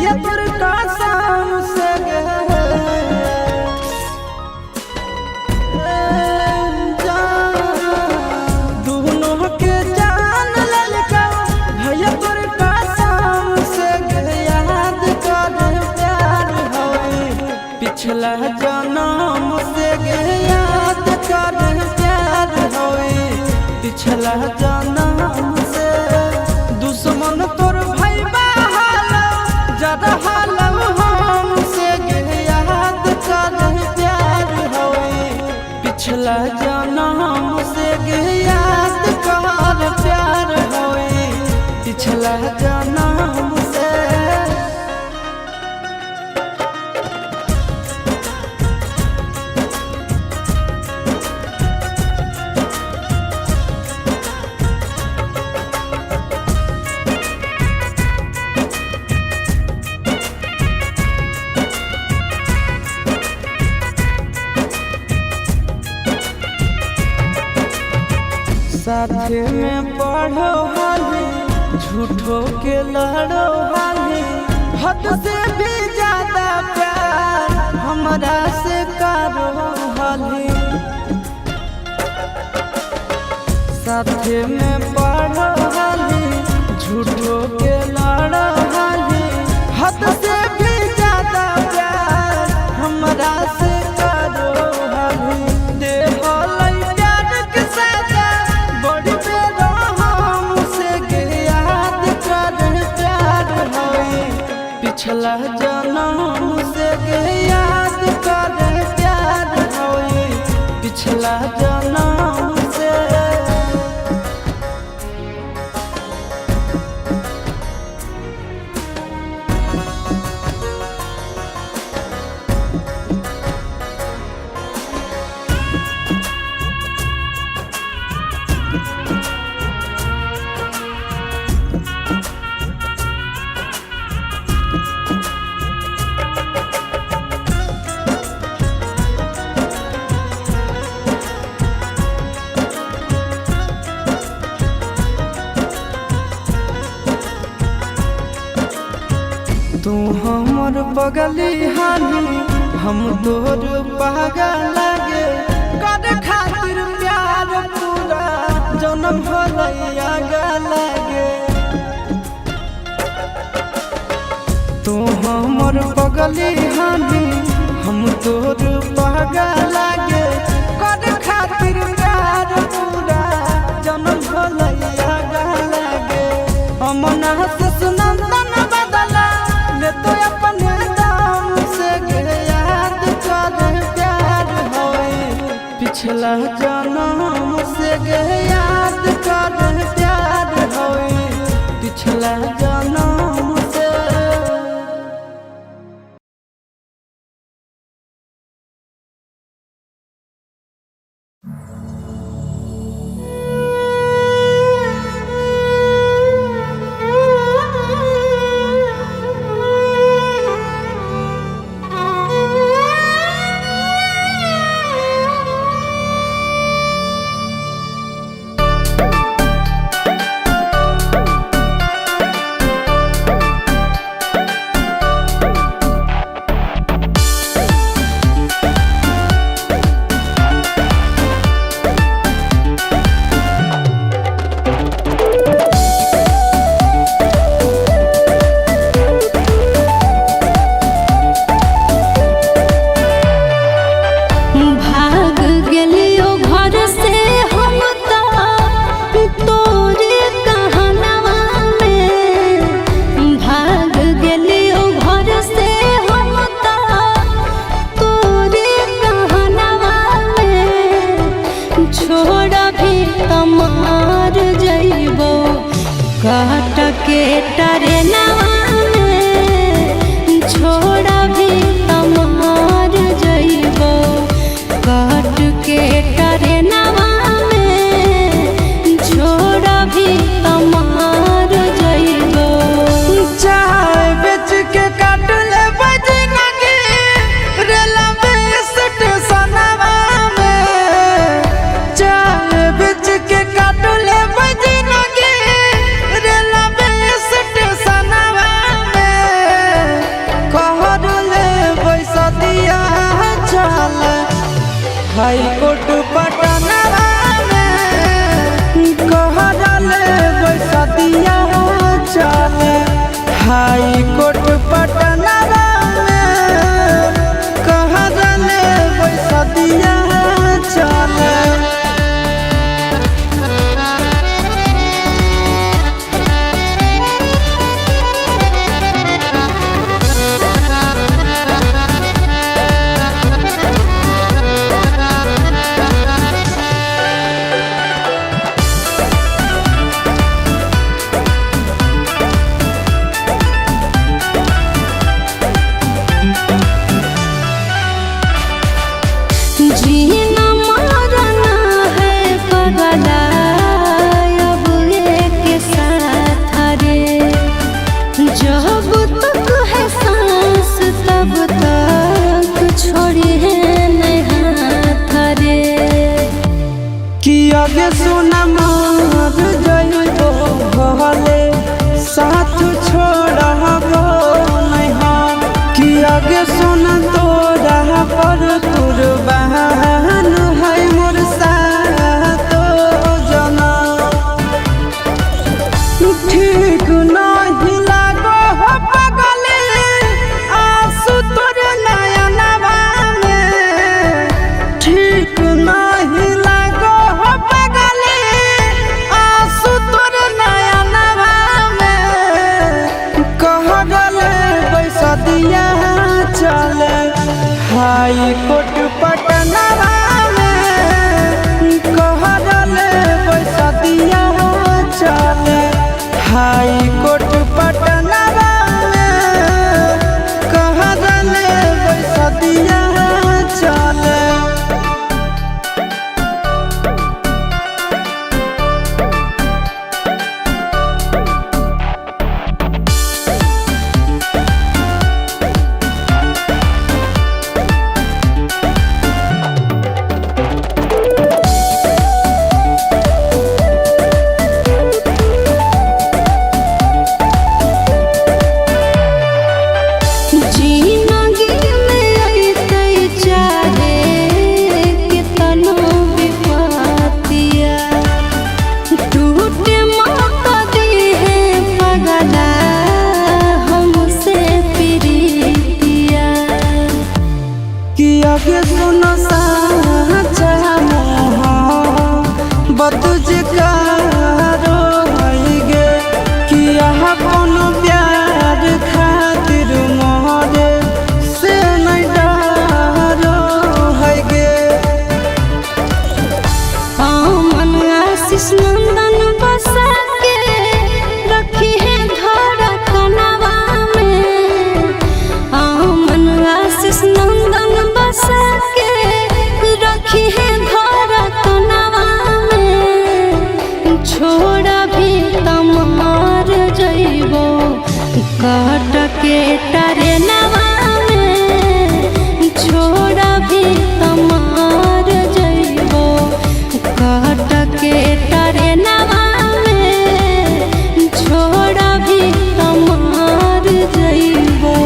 भैया तोर कसम से दोनों के जान ललका भैया तोर कसम से याद कर प्यार होए पिछला जन्म से याद कर प्यार होए पिछला जन्म से दुश्मन तोर भैया ज्यादा हालम हमसे याद कर प्यार होए पिछला जन्म से याद कर प्यार होए पिछला जन्म से। साथे में पढ़ो हाली झूठो के लड़ो हाली हद से भी ज्यादा प्यार हमरा से करो हाली साथे में पढ़ो हाली झूठो के लड़ो हाली हद से भी ज्यादा प्यार हमरा से करो हाली दे पिछला जन्म से याद कर प्यार होए पिछला जन्म से। तू हमर बगली हानी हम तोर पागल लागे कर खातिर प्यार पूरा जन्म भलैया लागे तू हमर बगली हानी हम तोर पागल लागे कर खातिर प्यार पूरा जन्म भलैया लागे अमना से सुनंदन बदला तो अपने दाम से याद कर प्यार होए पिछला जन्म से याद कर प्यार होए पिछला जन्म से। हाई कोर्ट पटना में कहले बैसदिया चले। हाई कोर्ट पटना में कहले बैसदिया चले। जीना मारना है पगला अब एक साथ रे। जब तक है सांस तब तक छोड़िए नहीं हाथ रे। कि आगे सोना मार जइबो भले साथ छोड़बो नहीं हम। कि आगे सोना तोरा पर कुर्बान है मोर सातो जना। ठीक नहीं लागो हो पगले आंसू तोर नयनवा में। ठीक नहीं लागो हो पगले आंसू तोर नयनवा में। कहले बैसदिया चले। हाई कोर्ट पटना में कहले बैसदिया चले। हाई कोर्ट पटना में कहले बैसदिया चले। आगे सुनो साचा मोहब्बत जकारो गे। कि अपन प्यार खातिर मोरे से नहीं डरो है गे। मन आशीष नंदन बसा के रखी है धड़कनवा में। मन आशीष नंदन बसा के रखी है धड़कनवा में। छोड़ा भी तम मार जइबो काट के टरेनवा में। छोड़ा भी तम मार जइबो काट के टरेनवा में। छोड़ा भी तम मार जइबो।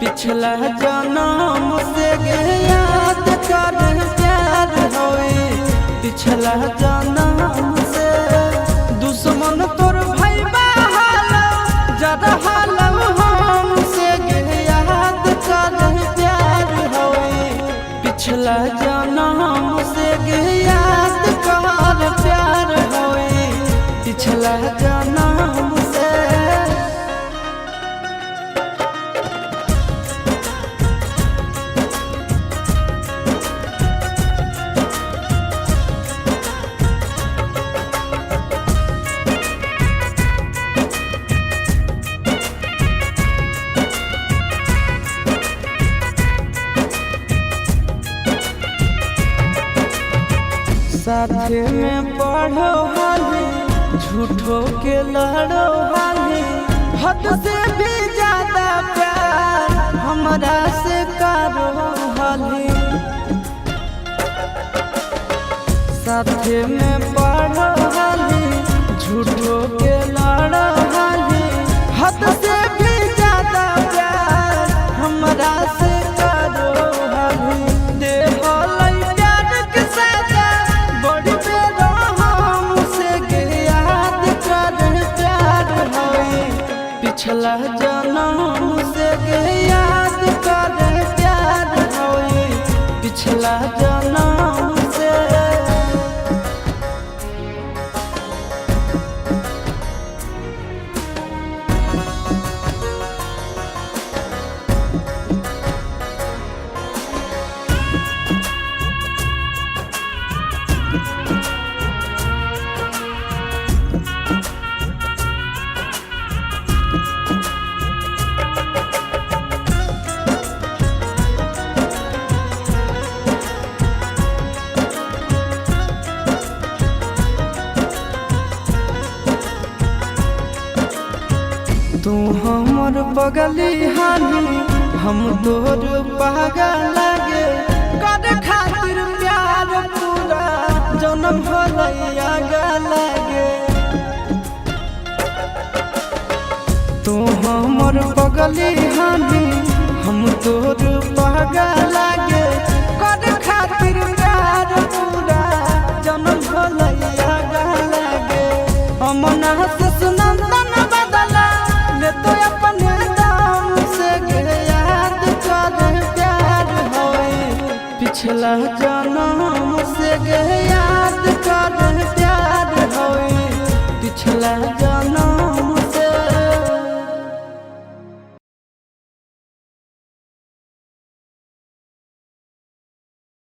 पिछला जन्म से याद कर प्यार होई, पिछला जन्म से दुश्मन तोर भाई पिछला जन्म से गे याद कर प्यार होए पिछला जन्म से। साथ में पढ़ो हाली झूठो के लड़ो हाली हद से भी ज्यादा प्यार हमरा से करो हाली। साथ में पढ़ो हाली झूठो के लड़ो हाली हद से भी ज्यादा प्यार हमरा से करो हाली। पिछला जन्म से गे याद कर प्यार होए पिछला जन्म से। तू हमर बगली हानी हम तोर पागल लागे कर खातिर प्यार पूरा जन्म भलैया लागे। तू हमर बगली हानी हम तोर पागल लागे कर खातिर प्यार पूरा जन्म भलैया लागे। अमना से सुनंदन बदला तो अपने दाम से गे याद कर प्यार होए पिछला जन्म से गे याद कर प्यार होए पिछला